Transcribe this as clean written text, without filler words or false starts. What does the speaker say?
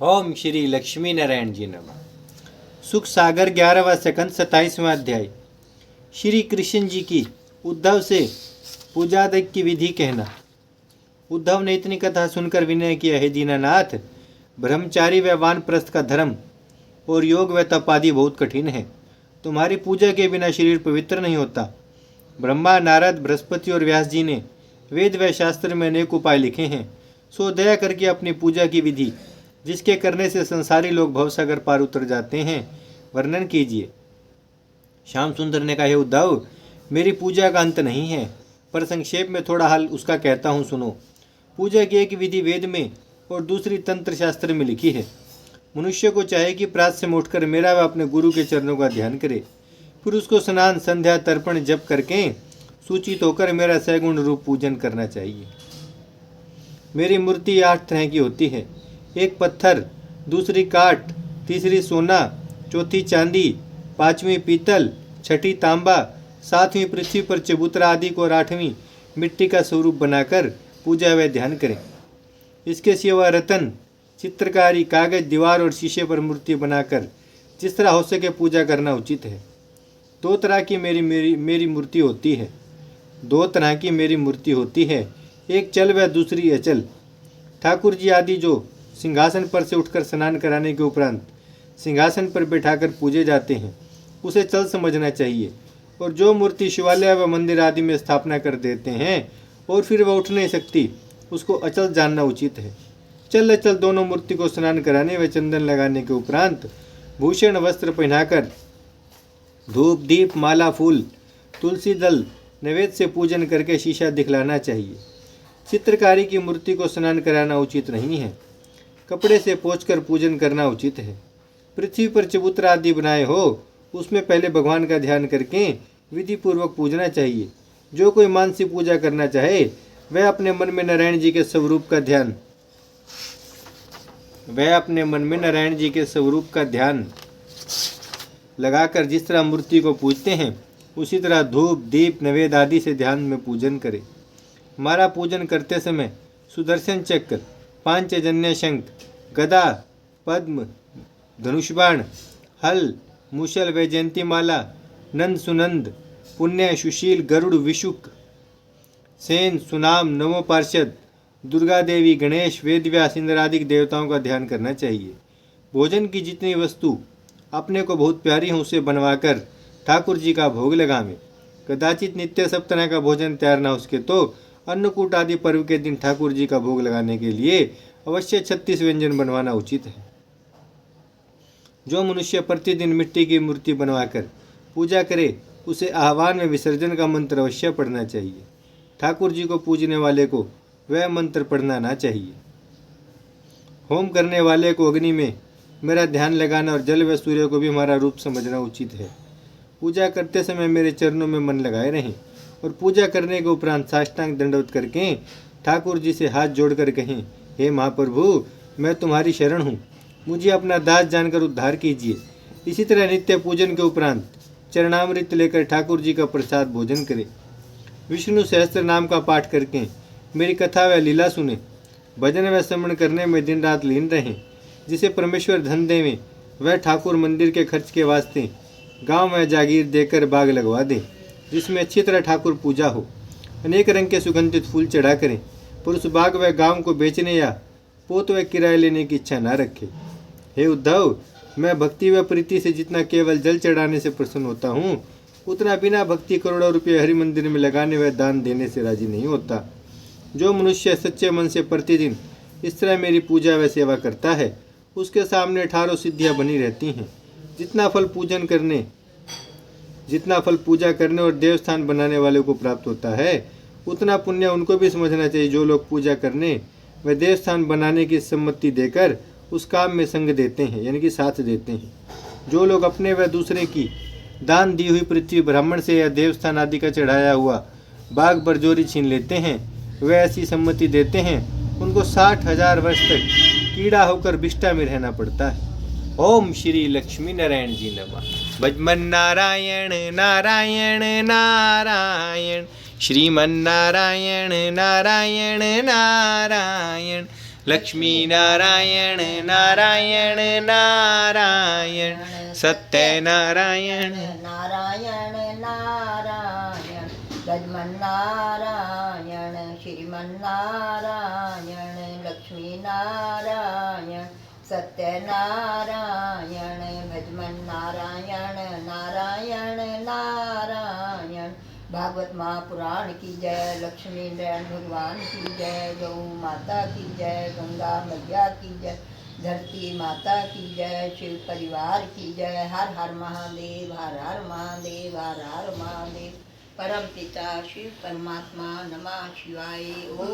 ओम श्री लक्ष्मी नारायण जी नमः। सुख सागर 11वां सेकंड 27वां अध्याय। श्री कृष्ण जी की उद्धव से पूजादक की विधि कहना। उद्धव ने इतनी कथा सुनकर विनय किया, हे दीनानाथ, ब्रह्मचारी व वानप्रस्थ का धर्म और योग व तप आदि बहुत कठिन है। तुम्हारी पूजा के बिना शरीर पवित्र नहीं होता। ब्रह्मा, नारद, बृहस्पति और व्यास जी ने वेद व शास्त्र में अनेक उपाय लिखे हैं। सो दया करके अपनी पूजा की विधि, जिसके करने से संसारी लोग भवसागर पार उतर जाते हैं, वर्णन कीजिए। श्याम सुंदर ने कहा, हे उद्धव, मेरी पूजा का अंत नहीं है, पर संक्षेप में थोड़ा हाल उसका कहता हूँ, सुनो। पूजा की एक विधि वेद में और दूसरी तंत्र शास्त्र में लिखी है। मनुष्य को चाहे कि प्रातः से उठकर मेरा व अपने गुरु के चरणों का ध्यान करे, फिर उसको स्नान, संध्या, तर्पण, जप करके सूचित होकर मेरा सैगुण रूप पूजन करना चाहिए। मेरी मूर्ति 8 तरह की होती है। एक पत्थर, दूसरी काठ, तीसरी सोना, चौथी चांदी, 5वीं पीतल, 6ठी तांबा, 7वीं पृथ्वी पर चबूतरा आदि को, और 8वीं मिट्टी का स्वरूप बनाकर पूजा व ध्यान करें। इसके सिवा रतन, चित्रकारी, कागज, दीवार और शीशे पर मूर्ति बनाकर जिस तरह हो सके पूजा करना उचित है। 2 तरह की मेरी मूर्ति होती है। 2 तरह की मेरी मूर्ति होती है, एक चल व दूसरी अचल। ठाकुर जी आदि जो सिंहासन पर से उठकर स्नान कराने के उपरांत सिंहासन पर बैठाकर पूजे जाते हैं, उसे चल समझना चाहिए। और जो मूर्ति शिवालय व मंदिर आदि में स्थापना कर देते हैं और फिर वह उठ नहीं सकती, उसको अचल जानना उचित है। चल अचल दोनों मूर्ति को स्नान कराने व चंदन लगाने के उपरांत भूषण वस्त्र पहनाकर धूप, दीप, माला, फूल, तुलसी दल, नैवेद्य से पूजन करके शीशा दिखलाना चाहिए। चित्रकारी की मूर्ति को स्नान कराना उचित नहीं है। कपड़े से पोंछकर पूजन करना उचित है। पृथ्वी पर चबूतरा आदि बनाए हो, उसमें पहले भगवान का ध्यान करके विधि पूर्वक पूजना चाहिए। जो कोई मानसिक पूजा करना चाहे, वह अपने मन में नारायण जी के स्वरूप का ध्यान लगाकर जिस तरह मूर्ति को पूजते हैं, उसी तरह धूप, दीप, नैवेद्य आदि से ध्यान में पूजन करे। हमारा पूजन करते समय सुदर्शन चक्र, पांचजन्य शंख, गदा, पद्म, धनुष्बाण, हल, मूषल, वैजयंती माला, नंद सुनंद, पुण्य, सुशील, गरुड़, विशुक, सेन, सुनाम, नवो पार्षद, दुर्गा देवी, गणेश, वेदव्यास, इंद्रादिक देवताओं का ध्यान करना चाहिए। भोजन की जितनी वस्तु अपने को बहुत प्यारी हो, उसे बनवाकर ठाकुर जी का भोग लगावे। कदाचित नित्य सब तरह का भोजन तैयार न हो सके तो अन्नकूट आदि पर्व के दिन ठाकुर जी का भोग लगाने के लिए अवश्य 36 व्यंजन बनवाना उचित है। जो मनुष्य प्रतिदिन मिट्टी की मूर्ति बनवाकर पूजा करे, उसे आह्वान में विसर्जन का मंत्र अवश्य पढ़ना चाहिए। ठाकुर जी को पूजने वाले को वह मंत्र पढ़ना ना चाहिए। होम करने वाले को अग्नि में मेरा ध्यान लगाना और जल व सूर्य को भी हमारा रूप समझना उचित है। पूजा करते समय मेरे चरणों में मन लगाए रहें और पूजा करने के उपरांत साष्टांग दंडवत करके ठाकुर जी से हाथ जोड़कर कहें, हे महाप्रभु, मैं तुम्हारी शरण हूँ, मुझे अपना दास जानकर उद्धार कीजिए। इसी तरह नित्य पूजन के उपरांत चरणामृत लेकर ठाकुर जी का प्रसाद भोजन करें। विष्णु सहस्त्र नाम का पाठ करके मेरी कथा व लीला सुने। भजन व स्मरण करने में दिन रात लीन रहें। जिसे परमेश्वर धन देवे, वह ठाकुर मंदिर के खर्च के वास्ते गांव में जागीर देकर बाग लगवा दे, जिसमें अच्छी तरह ठाकुर पूजा हो। अनेक रंग के सुगंधित फूल चढ़ा करें, पर उस बाग व गांव को बेचने या पोत व किराए लेने की इच्छा न रखे। हे उद्धव, मैं भक्ति व प्रीति से जितना केवल जल चढ़ाने से प्रसन्न होता हूँ, उतना बिना भक्ति करोड़ों रुपये हरि मंदिर में लगाने व दान देने से राजी नहीं होता। जो मनुष्य सच्चे मन से प्रतिदिन इस तरह मेरी पूजा व सेवा करता है, उसके सामने 18 सिद्धियां बनी रहती हैं। जितना फल पूजा करने और देवस्थान बनाने वाले को प्राप्त होता है, उतना पुण्य उनको भी समझना चाहिए जो लोग पूजा करने व देवस्थान बनाने की सम्मति देकर उस काम में संग देते हैं, यानी कि साथ देते हैं। जो लोग अपने व दूसरे की दान दी हुई पृथ्वी ब्राह्मण से या देवस्थान आदि का चढ़ाया हुआ बाग बरजोरी छीन लेते हैं, वे ऐसी सम्मति देते हैं, उनको 60,000 वर्ष तक कीड़ा होकर विष्ठा में रहना पड़ता है। ओम श्री लक्ष्मी नारायण जी नमः। भजमन नारायण नारायण नारायण, श्रीमन नारायण नारायण नारायण, लक्ष्मी नारायण नारायण नारायण सत्य नारायण नारायण नारायण गजमन नारायण श्रीमन नारायण लक्ष्मी नारायण सत्य नारायण भजमन नारायण नारायण नारायण। भागवत महापुराण की जय, लक्ष्मी नारायण भगवान की जय, गौ माता की जय, गंगा मैया की जय, धरती माता की जय, शिव परिवार की जय। हर हर महादेव, हर हर महादेव, हर हर महादेव। परम पिता शिव परमात्मा नमः शिवाय। ओम।